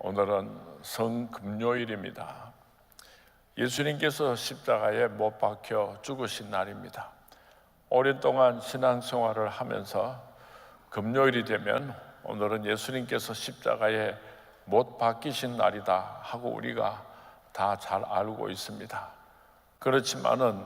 오늘은 성금요일입니다. 예수님께서 십자가에 못 박혀 죽으신 날입니다. 오랜 동안 신앙생활을 하면서 금요일이 되면 오늘은 예수님께서 십자가에 못 박히신 날이다 하고 우리가 다 잘 알고 있습니다. 그렇지만은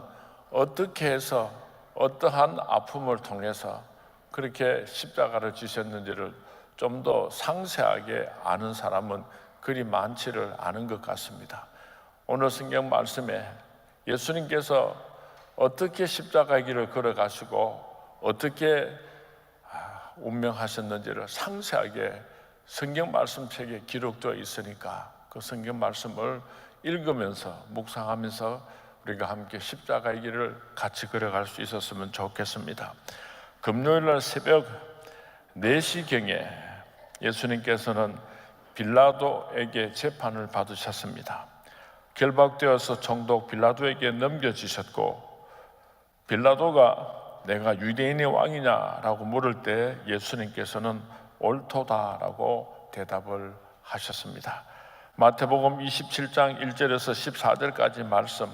어떻게 해서 어떠한 아픔을 통해서 그렇게 십자가를 지셨는지를 좀 더 상세하게 아는 사람은 그리 많지를 않은 것 같습니다. 오늘 성경 말씀에 예수님께서 어떻게 십자가의 길을 걸어가시고 어떻게 운명하셨는지를 상세하게 성경 말씀책에 기록되어 있으니까 그 성경 말씀을 읽으면서 묵상하면서 우리가 함께 십자가의 길을 같이 걸어갈 수 있었으면 좋겠습니다. 금요일날 새벽 4시경에 예수님께서는 빌라도에게 재판을 받으셨습니다. 결박되어서 총독 빌라도에게 넘겨지셨고, 빌라도가 내가 유대인의 왕이냐라고 물을 때 예수님께서는 옳도다라고 대답을 하셨습니다. 마태복음 27장 1절에서 14절까지 말씀,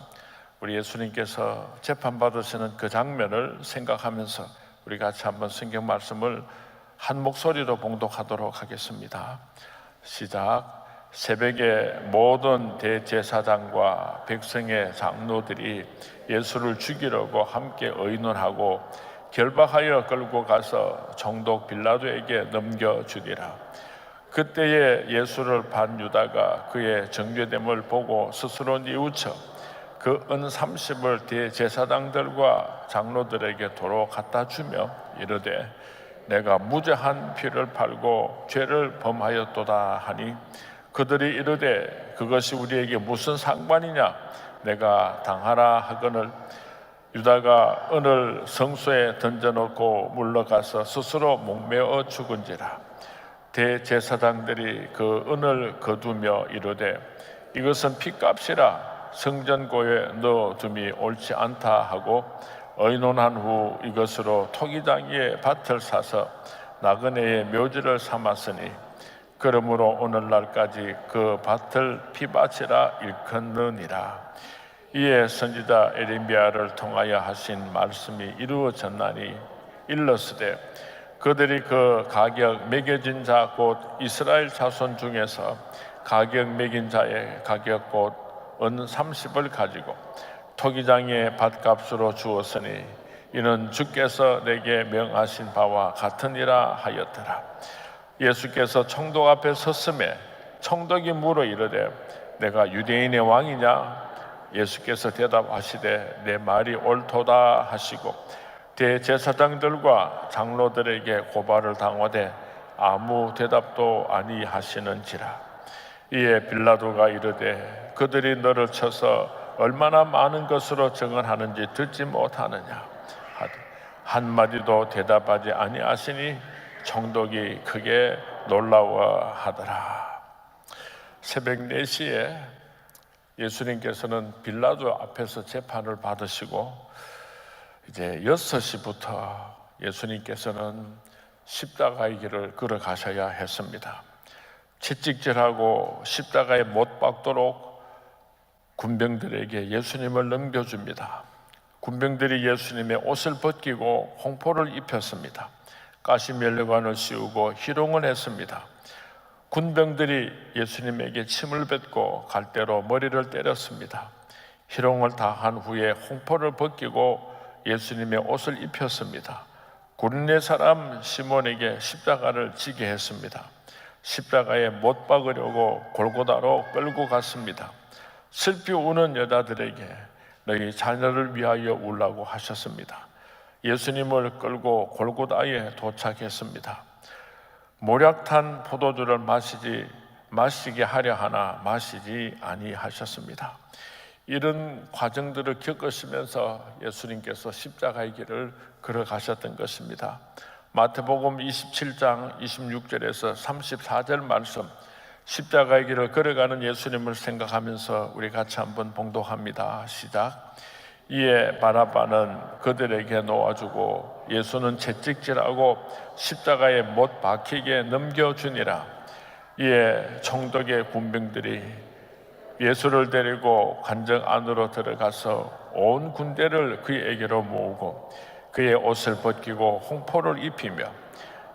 우리 예수님께서 재판받으시는 그 장면을 생각하면서 우리 같이 한번 성경 말씀을 한 목소리로 봉독하도록 하겠습니다. 시작. 새벽에 모든 대제사장과 백성의 장로들이 예수를 죽이려고 함께 의논하고 결박하여 끌고 가서 총독 빌라도에게 넘겨주니라. 그때에 예수를 반 유다가 그의 정죄됨을 보고 스스로 뉘우쳐 그 은 30을 대제사장들과 장로들에게 도로 갖다 주며 이르되 내가 무죄한 피를 팔고 죄를 범하였도다 하니 그들이 이르되 그것이 우리에게 무슨 상관이냐, 내가 당하라 하거늘 유다가 은을 성소에 던져놓고 물러가서 스스로 목매어 죽은지라. 대제사장들이 그 은을 거두며 이르되 이것은 핏값이라 성전고에 넣어둠이 옳지 않다 하고 의논한 후 이것으로 토기장이의 밭을 사서 나그네의 묘지를 삼았으니 그러므로 오늘날까지 그 밭을 피밭이라 일컫느니라. 이에 선지자 에레미야를 통하여 하신 말씀이 이루어졌나니 일렀으되 그들이 그 가격 매겨진 자 곧 이스라엘 자손 중에서 가격 매긴 자의 가격 곧 은 30을 가지고 토기장의 밭값으로 주었으니 이는 주께서 내게 명하신 바와 같으니라 하였더라. 예수께서 총독 앞에 섰음에 총독이 물어 이르되 내가 유대인의 왕이냐? 예수께서 대답하시되 내 말이 옳도다 하시고 대제사장들과 장로들에게 고발을 당하되 아무 대답도 아니하시는지라. 이에 빌라도가 이르되 그들이 너를 쳐서 얼마나 많은 것으로 증언하는지 듣지 못하느냐 하되 한마디도 대답하지 아니하시니 총독이 크게 놀라워하더라. 새벽 4시에 예수님께서는 빌라도 앞에서 재판을 받으시고 이제 6시부터 예수님께서는 십자가의 길을 걸어가셔야 했습니다. 채찍질하고 십자가에 못 박도록 군병들에게 예수님을 넘겨줍니다. 군병들이 예수님의 옷을 벗기고 홍포를 입혔습니다. 가시면류관을 씌우고 희롱을 했습니다. 군병들이 예수님에게 침을 뱉고 갈대로 머리를 때렸습니다. 희롱을 다 한 후에 홍포를 벗기고 예수님의 옷을 입혔습니다. 구레네 사람 시몬에게 십자가를 지게 했습니다. 십자가에 못 박으려고 골고다로 끌고 갔습니다. 슬피 우는 여자들에게 너희 자녀를 위하여 울라고 하셨습니다. 예수님을 끌고 골고다에 도착했습니다. 모략탄 포도주를 마시게 하려 하나 마시지 아니하셨습니다. 이런 과정들을 겪으시면서 예수님께서 십자가의 길을 걸어가셨던 것입니다. 마태복음 27장 26절에서 34절 말씀, 십자가의 길을 걸어가는 예수님을 생각하면서 우리 같이 한번 봉독합니다. 시작. 이에 바라바는 그들에게 놓아주고 예수는 채찍질하고 십자가에 못 박히게 넘겨주니라. 이에 총독의 군병들이 예수를 데리고 관정 안으로 들어가서 온 군대를 그에게로 모으고 그의 옷을 벗기고 홍포를 입히며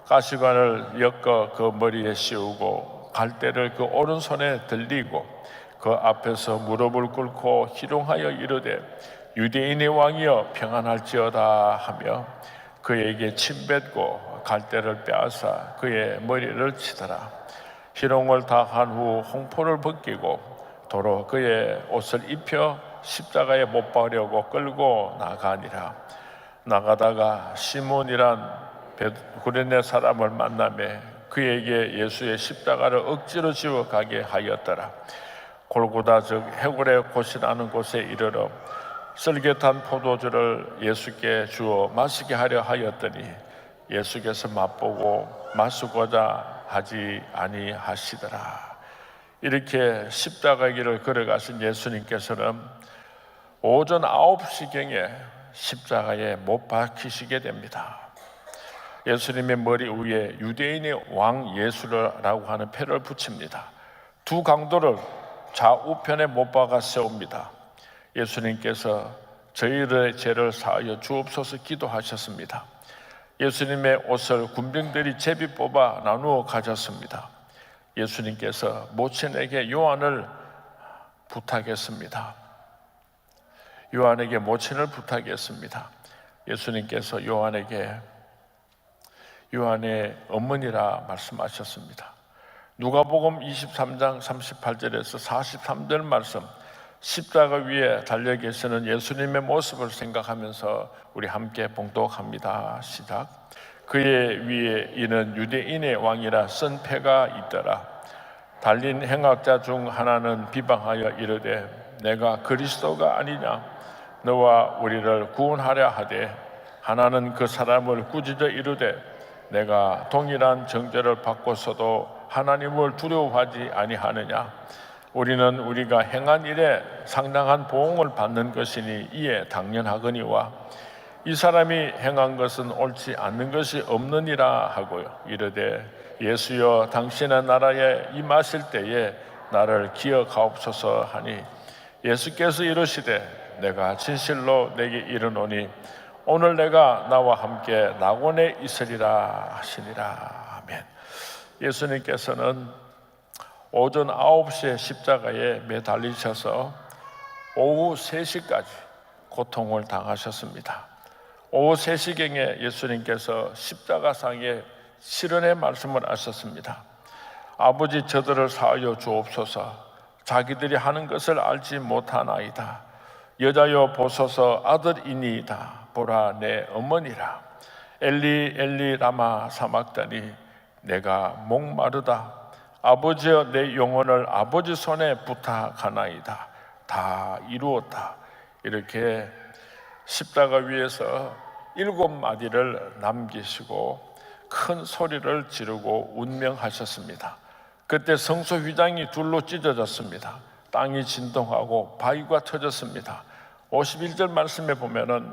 가시관을 엮어 그 머리에 씌우고 갈대를 그 오른손에 들리고 그 앞에서 무릎을 꿇고 희롱하여 이르되 유대인의 왕이여 평안할지어다 하며 그에게 침뱉고 갈대를 빼앗아 그의 머리를 치더라. 희롱을 다 한 후 홍포를 벗기고 도로 그의 옷을 입혀 십자가에 못 박으려고 끌고 나가니라. 나가다가 시몬이란 구레네 사람을 만나매 그에게 예수의 십자가를 억지로 지워 가게 하였더라. 골고다 즉 해골의 곳이라는 곳에 이르러 썰get한 포도주를 예수께 주어 마시게 하려 하였더니 예수께서 맛보고 마시고자 하지 아니하시더라. 이렇게 십자가 길을 걸어가신 예수님께서는 오전 9시경에 십자가에 못 박히시게 됩니다. 예수님의 머리 위에 유대인의 왕 예수라고 하는 패를 붙입니다. 두 강도를 좌우편에 못 박아 세웁니다. 예수님께서 저희들의 죄를 사하여 주옵소서 기도하셨습니다. 예수님의 옷을 군병들이 제비 뽑아 나누어 가졌습니다. 예수님께서 모친에게 요한을 부탁했습니다. 요한에게 모친을 부탁했습니다. 예수님께서 요한의 어머니라 말씀하셨습니다. 누가복음 23장 38절에서 43절 말씀, 십자가 위에 달려 계시는 예수님의 모습을 생각하면서 우리 함께 봉독합니다. 시작. 그의 위에 이는 유대인의 왕이라 쓴 패가 있더라. 달린 행악자 중 하나는 비방하여 이르되 내가 그리스도가 아니냐 너와 우리를 구원하려 하되, 하나는 그 사람을 꾸짖어 이르되 내가 동일한 정죄를 받고서도 하나님을 두려워하지 아니하느냐. 우리는 우리가 행한 일에 상당한 보응을 받는 것이니 이에 당연하거니와 이 사람이 행한 것은 옳지 않는 것이 없느니라 하고요. 이르되 예수여 당신의 나라에 임하실 때에 나를 기억하옵소서 하니 예수께서 이르시되 내가 진실로 내게 이르노니 오늘 내가 나와 함께 낙원에 있으리라 하시니라. 아멘. 예수님께서는 오전 9시에 십자가에 매달리셔서 오후 3시까지 고통을 당하셨습니다. 오후 3시경에 예수님께서 십자가상에 실언의 말씀을 하셨습니다. 아버지 저들을 사하여 주옵소서. 자기들이 하는 것을 알지 못하나이다. 여자여 보소서 아들이니이다. 보라 내 어머니라. 엘리 엘리 라마 사막다니 내가 목마르다. 아버지여 내 영혼을 아버지 손에 부탁하나이다. 다 이루었다. 이렇게 십자가 위에서 7마디를 남기시고 큰 소리를 지르고 운명하셨습니다. 그때 성소 휘장이 둘로 찢어졌습니다. 땅이 진동하고 바위가 터졌습니다. 51절 말씀에 보면은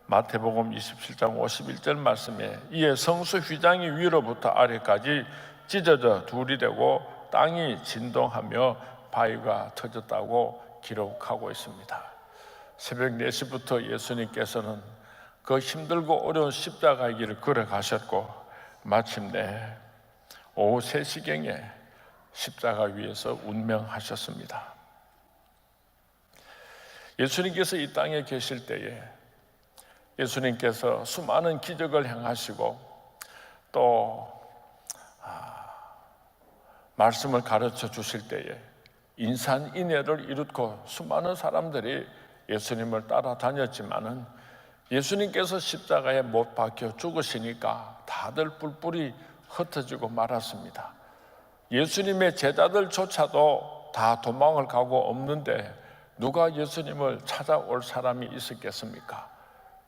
마태복음 27장 51절 말씀에 이에 성소 휘장이 위로부터 아래까지 찢어져 둘이 되고 땅이 진동하며 바위가 터졌다고 기록하고 있습니다. 새벽 4시부터 예수님께서는 그 힘들고 어려운 십자가의 길을 걸어가셨고 마침내 오후 3시경에 십자가 위에서 운명하셨습니다. 예수님께서 이 땅에 계실 때에 예수님께서 수많은 기적을 행하시고 또 말씀을 가르쳐 주실 때에 인산인해를 이루고 수많은 사람들이 예수님을 따라다녔지만은 예수님께서 십자가에 못 박혀 죽으시니까 다들 뿔뿔이 흩어지고 말았습니다. 예수님의 제자들조차도 다 도망을 가고 없는데 누가 예수님을 찾아올 사람이 있었겠습니까?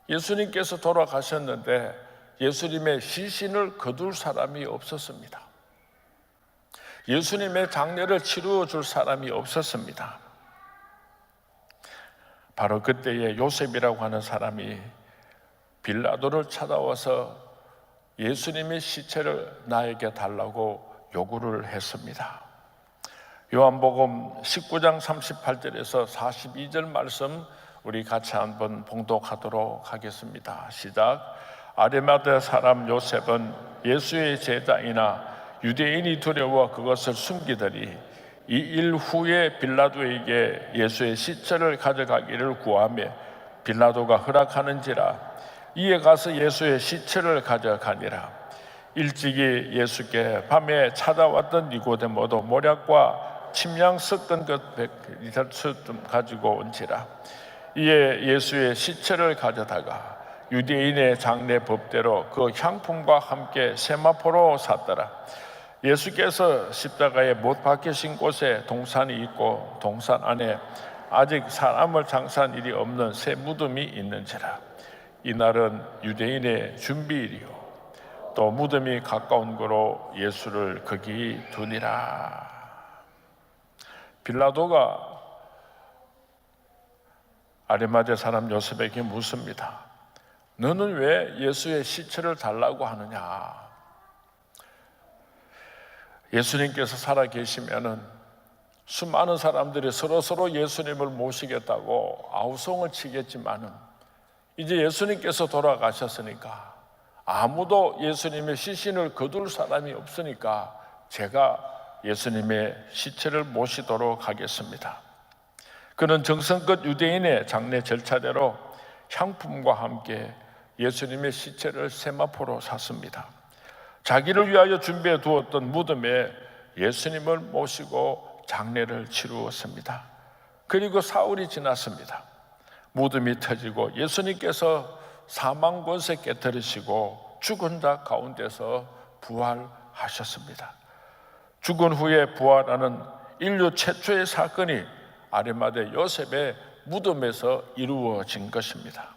예수님께서 돌아가셨는데 예수님의 시신을 거둘 사람이 없었습니다. 예수님의 장례를 치루어 줄 사람이 없었습니다. 바로 그때에 요셉이라고 하는 사람이 빌라도를 찾아와서 예수님의 시체를 나에게 달라고 요구를 했습니다. 요한복음 19장 38절에서 42절 말씀 우리 같이 한번 봉독하도록 하겠습니다. 시작. 아리마대 사람 요셉은 예수의 제자이나 유대인이 두려워 그것을 숨기더니 이 일 후에 빌라도에게 예수의 시체를 가져가기를 구하며 빌라도가 허락하는지라. 이에 가서 예수의 시체를 가져가니라. 일찍이 예수께 밤에 찾아왔던 니고데모도 모략과 침향 섞은 것 100리터쯤 가지고 온지라. 이에 예수의 시체를 가져다가 유대인의 장례 법대로 그 향품과 함께 세마포로 샀더라. 예수께서 십자가에 못 박히신 곳에 동산이 있고 동산 안에 아직 사람을 장사한 일이 없는 새 무덤이 있는지라. 이날은 유대인의 준비일이요 또 무덤이 가까운 거로 예수를 거기 두니라. 빌라도가 아리마대 사람 요셉에게 묻습니다. 너는 왜 예수의 시체를 달라고 하느냐? 예수님께서 살아 계시면은 수많은 사람들이 서로 예수님을 모시겠다고 아우성을 치겠지만은 이제 예수님께서 돌아가셨으니까 아무도 예수님의 시신을 거둘 사람이 없으니까 제가 예수님의 시체를 모시도록 하겠습니다. 그는 정성껏 유대인의 장례 절차대로 향품과 함께 예수님의 시체를 세마포로 샀습니다. 자기를 위하여 준비해 두었던 무덤에 예수님을 모시고 장례를 치루었습니다. 그리고 사흘이 지났습니다. 무덤이 터지고 예수님께서 사망 권세 깨뜨리시고 죽은 자 가운데서 부활하셨습니다. 죽은 후에 부활하는 인류 최초의 사건이 아리마대 요셉의 무덤에서 이루어진 것입니다.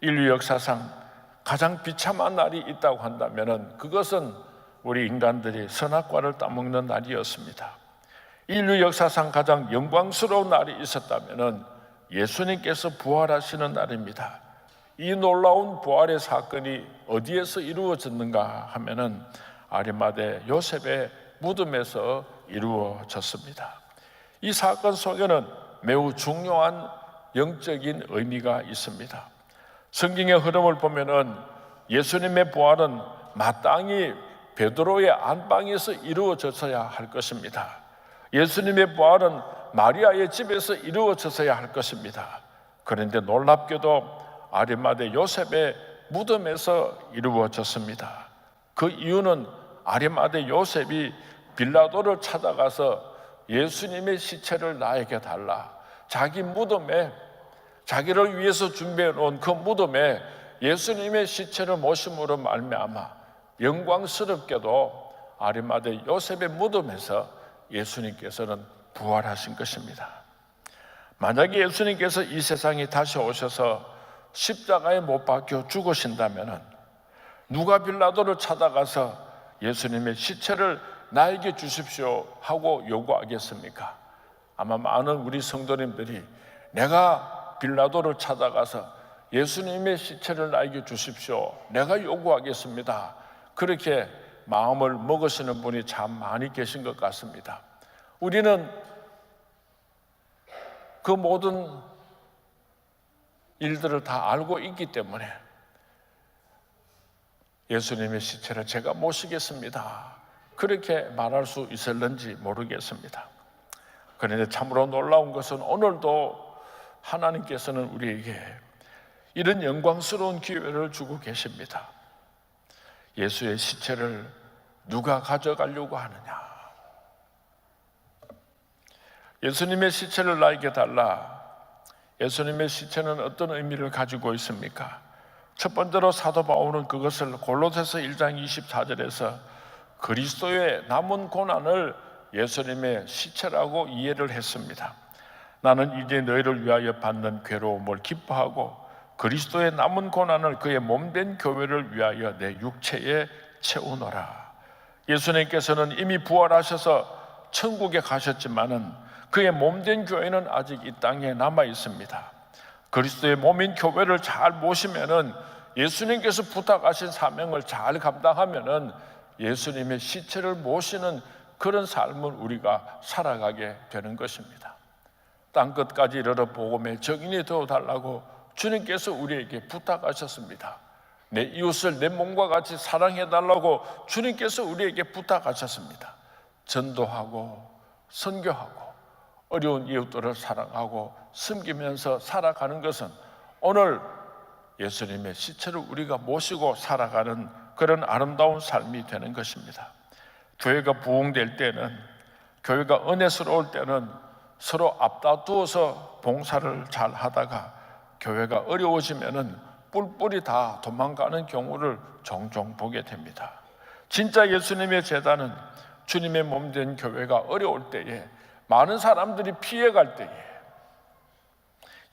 인류 역사상 가장 비참한 날이 있다고 한다면 그것은 우리 인간들이 선악과를 따먹는 날이었습니다. 인류 역사상 가장 영광스러운 날이 있었다면 예수님께서 부활하시는 날입니다. 이 놀라운 부활의 사건이 어디에서 이루어졌는가 하면은 아리마대 요셉의 무덤에서 이루어졌습니다. 이 사건 속에는 매우 중요한 영적인 의미가 있습니다. 성경의 흐름을 보면은 예수님의 부활은 마땅히 베드로의 안방에서 이루어졌어야 할 것입니다. 예수님의 부활은 마리아의 집에서 이루어졌어야 할 것입니다. 그런데 놀랍게도 아리마대 요셉의 무덤에서 이루어졌습니다. 그 이유는 아리마대 요셉이 빌라도를 찾아가서 예수님의 시체를 나에게 달라, 자기 무덤에, 자기를 위해서 준비해 놓은 그 무덤에 예수님의 시체를 모심으로 말미암아 영광스럽게도 아리마대 요셉의 무덤에서 예수님께서는 부활하신 것입니다. 만약에 예수님께서 이 세상에 다시 오셔서 십자가에 못 박혀 죽으신다면 누가 빌라도를 찾아가서 예수님의 시체를 나에게 주십시오 하고 요구하겠습니까? 아마 많은 우리 성도님들이 내가 빌라도를 찾아가서 예수님의 시체를 나에게 주십시오, 내가 요구하겠습니다, 그렇게 마음을 먹으시는 분이 참 많이 계신 것 같습니다. 우리는 그 모든 일들을 다 알고 있기 때문에 예수님의 시체를 제가 모시겠습니다, 그렇게 말할 수 있을는지 모르겠습니다. 그런데 참으로 놀라운 것은 오늘도 하나님께서는 우리에게 이런 영광스러운 기회를 주고 계십니다. 예수의 시체를 누가 가져가려고 하느냐? 예수님의 시체를 나에게 달라. 예수님의 시체는 어떤 의미를 가지고 있습니까? 첫 번째로 사도 바울은 그것을 골로새서 1장 24절에서 그리스도의 남은 고난을 예수님의 시체라고 이해를 했습니다. 나는 이제 너희를 위하여 받는 괴로움을 기뻐하고 그리스도의 남은 고난을 그의 몸된 교회를 위하여 내 육체에 채우노라. 예수님께서는 이미 부활하셔서 천국에 가셨지만은 그의 몸된 교회는 아직 이 땅에 남아 있습니다. 그리스도의 몸인 교회를 잘 모시면은, 예수님께서 부탁하신 사명을 잘 감당하면은 예수님의 시체를 모시는 그런 삶을 우리가 살아가게 되는 것입니다. 땅끝까지 이르러 복음의 증인이 되어달라고 주님께서 우리에게 부탁하셨습니다. 내 이웃을 내 몸과 같이 사랑해달라고 주님께서 우리에게 부탁하셨습니다. 전도하고 선교하고 어려운 이웃들을 사랑하고 섬기면서 살아가는 것은 오늘 예수님의 시체를 우리가 모시고 살아가는 그런 아름다운 삶이 되는 것입니다. 교회가 부흥될 때는, 교회가 은혜스러울 때는 서로 앞다투어서 봉사를 잘 하다가 교회가 어려워지면은 뿔뿔이 다 도망가는 경우를 종종 보게 됩니다. 진짜 예수님의 제자는 주님의 몸 된 교회가 어려울 때에, 많은 사람들이 피해갈 때에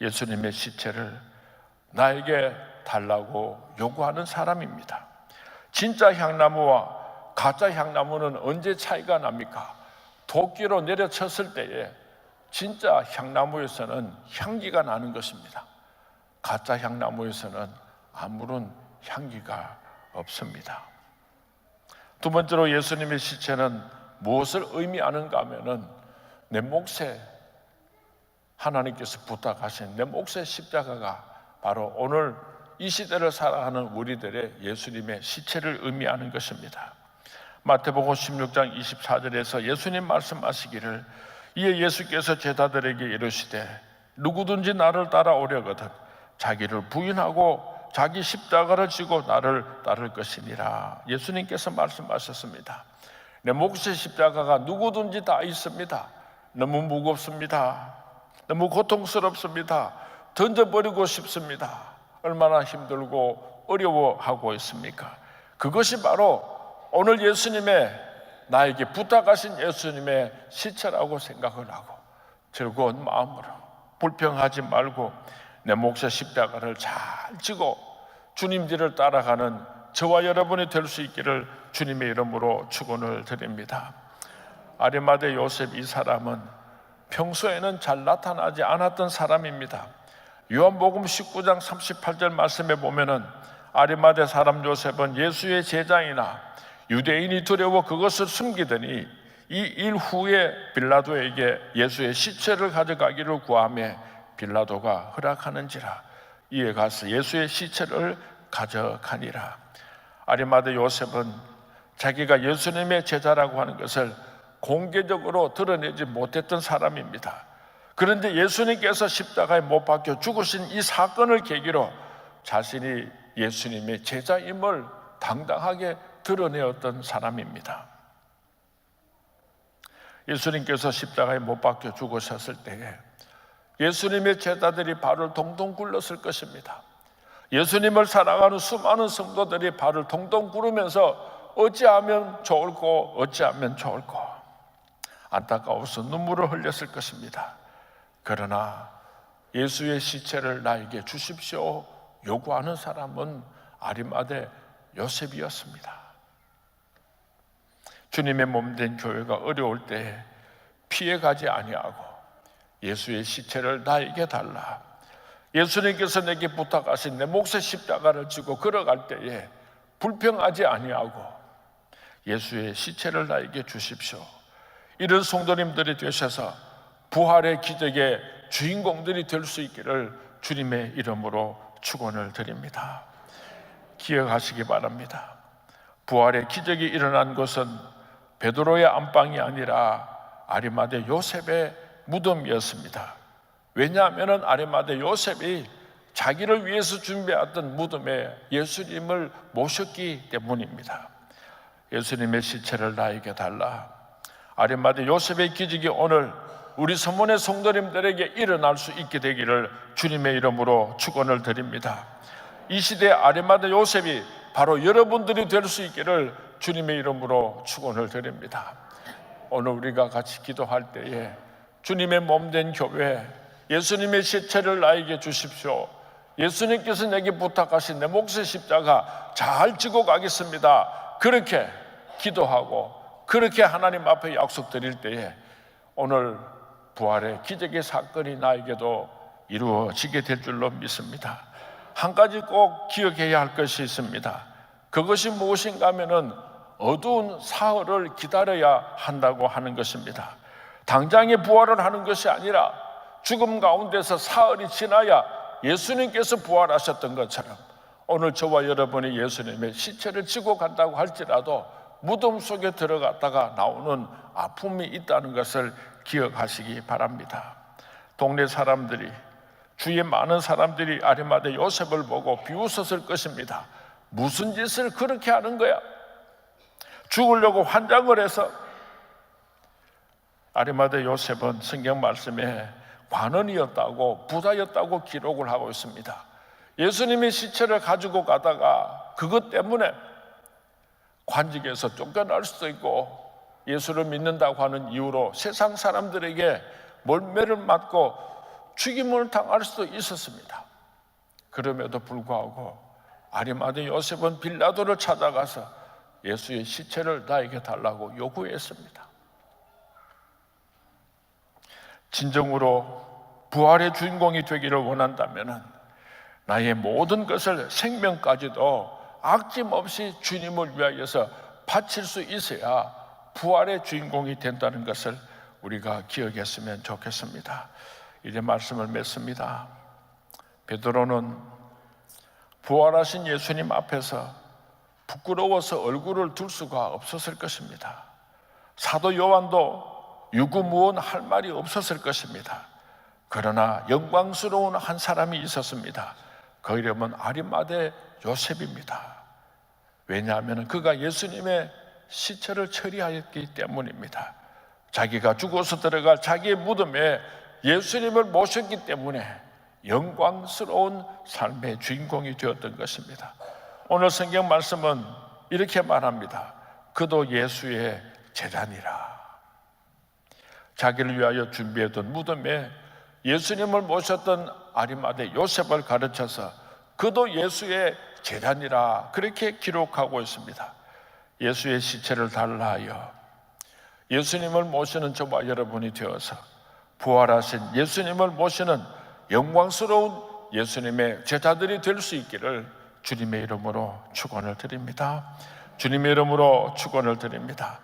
예수님의 시체를 나에게 달라고 요구하는 사람입니다. 진짜 향나무와 가짜 향나무는 언제 차이가 납니까? 도끼로 내려쳤을 때에 진짜 향나무에서는 향기가 나는 것입니다. 가짜 향나무에서는 아무런 향기가 없습니다. 두 번째로 예수님의 시체는 무엇을 의미하는가 하면은 내 몫에, 하나님께서 부탁하신 내 몫의 십자가가 바로 오늘 이 시대를 살아가는 우리들의 예수님의 시체를 의미하는 것입니다. 마태복음 16장 24절에서 예수님 말씀하시기를, 이에 예수께서 제자들에게 이르시되 누구든지 나를 따라오려거든 자기를 부인하고 자기 십자가를 지고 나를 따를 것이니라. 예수님께서 말씀하셨습니다. 내 몫의 십자가가 누구든지 다 있습니다. 너무 무겁습니다. 너무 고통스럽습니다. 던져버리고 싶습니다. 얼마나 힘들고 어려워하고 있습니까? 그것이 바로 오늘 예수님의, 나에게 부탁하신 예수님의 시체라고 생각을 하고 즐거운 마음으로, 불평하지 말고 내 몫의 십자가를 잘 지고 주님 뒤를 따라가는 저와 여러분이 될 수 있기를 주님의 이름으로 축원을 드립니다. 아리마대 요셉, 이 사람은 평소에는 잘 나타나지 않았던 사람입니다. 요한복음 19장 38절 말씀에 보면은 아리마대 사람 요셉은 예수의 제자이나 유대인이 두려워 그것을 숨기더니 이 일 후에 빌라도에게 예수의 시체를 가져가기를 구하며 빌라도가 허락하는지라. 이에 가서 예수의 시체를 가져가니라. 아리마대 요셉은 자기가 예수님의 제자라고 하는 것을 공개적으로 드러내지 못했던 사람입니다. 그런데 예수님께서 십자가에 못 박혀 죽으신 이 사건을 계기로 자신이 예수님의 제자임을 당당하게 드러내었던 사람입니다. 예수님께서 십자가에 못 박혀 죽으셨을 때에 예수님의 제자들이 발을 동동 굴렀을 것입니다. 예수님을 사랑하는 수많은 성도들이 발을 동동 구르면서 어찌하면 좋을꼬, 어찌하면 좋을꼬, 안타까워서 눈물을 흘렸을 것입니다. 그러나 예수의 시체를 나에게 주십시오 요구하는 사람은 아리마대 요셉이었습니다. 주님의 몸된 교회가 어려울 때 피해가지 아니하고 예수의 시체를 나에게 달라, 예수님께서 내게 부탁하신 내 몫의 십자가를 지고 걸어갈 때에 불평하지 아니하고 예수의 시체를 나에게 주십시오. 이런 성도님들이 되셔서 부활의 기적의 주인공들이 될 수 있기를 주님의 이름으로 축원을 드립니다. 기억하시기 바랍니다. 부활의 기적이 일어난 것은 베드로의 안방이 아니라 아리마대 요셉의 무덤이었습니다. 왜냐하면 아리마대 요셉이 자기를 위해서 준비했던 무덤에 예수님을 모셨기 때문입니다. 예수님의 시체를 나에게 달라. 아리마대 요셉의 기적이 오늘 우리 서문의 성도님들에게 일어날 수 있게 되기를 주님의 이름으로 축원을 드립니다. 이 시대의 아리마대 요셉이 바로 여러분들이 될 수 있기를 주님의 이름으로 축원을 드립니다. 오늘 우리가 같이 기도할 때에 주님의 몸된 교회, 예수님의 시체를 나에게 주십시오. 예수님께서 내게 부탁하신 내 몫의 십자가 잘 지고 가겠습니다. 그렇게 기도하고 그렇게 하나님 앞에 약속드릴 때에 오늘 부활의 기적의 사건이 나에게도 이루어지게 될 줄로 믿습니다. 한 가지 꼭 기억해야 할 것이 있습니다. 그것이 무엇인가 하면은 어두운 사흘을 기다려야 한다고 하는 것입니다. 당장에 부활을 하는 것이 아니라 죽음 가운데서 사흘이 지나야 예수님께서 부활하셨던 것처럼 오늘 저와 여러분이 예수님의 시체를 지고 간다고 할지라도 무덤 속에 들어갔다가 나오는 아픔이 있다는 것을 기억하시기 바랍니다. 동네 사람들이, 주위에 많은 사람들이 아리마대 요셉을 보고 비웃었을 것입니다. 무슨 짓을 그렇게 하는 거야? 죽으려고 환장을 해서. 아리마대 요셉은 성경 말씀에 관원이었다고, 부자였다고 기록을 하고 있습니다. 예수님의 시체를 가지고 가다가 그것 때문에 관직에서 쫓겨날 수도 있고 예수를 믿는다고 하는 이유로 세상 사람들에게 멀매를 맞고 죽임을 당할 수도 있었습니다. 그럼에도 불구하고 아리마대 요셉은 빌라도를 찾아가서 예수의 시체를 나에게 달라고 요구했습니다. 진정으로 부활의 주인공이 되기를 원한다면 나의 모든 것을, 생명까지도 아낌없이 주님을 위하여서 바칠 수 있어야 부활의 주인공이 된다는 것을 우리가 기억했으면 좋겠습니다. 이제 말씀을 맺습니다. 베드로는 부활하신 예수님 앞에서 부끄러워서 얼굴을 들 수가 없었을 것입니다. 사도 요한도 유구무원 할 말이 없었을 것입니다. 그러나 영광스러운 한 사람이 있었습니다. 그 이름은 아리마대 요셉입니다. 왜냐하면 그가 예수님의 시체를 처리하였기 때문입니다. 자기가 죽어서 들어갈 자기의 무덤에 예수님을 모셨기 때문에 영광스러운 삶의 주인공이 되었던 것입니다. 오늘 성경 말씀은 이렇게 말합니다. 그도 예수의 제자니라. 자기를 위하여 준비했던 무덤에 예수님을 모셨던 아리마대 요셉을 가르쳐서 그도 예수의 제자니라 그렇게 기록하고 있습니다. 예수의 시체를 달라 하여 예수님을 모시는 저와 여러분이 되어서 부활하신 예수님을 모시는 영광스러운 예수님의 제자들이 될 수 있기를 주님의 이름으로 축원을 드립니다. 주님의 이름으로 축원을 드립니다.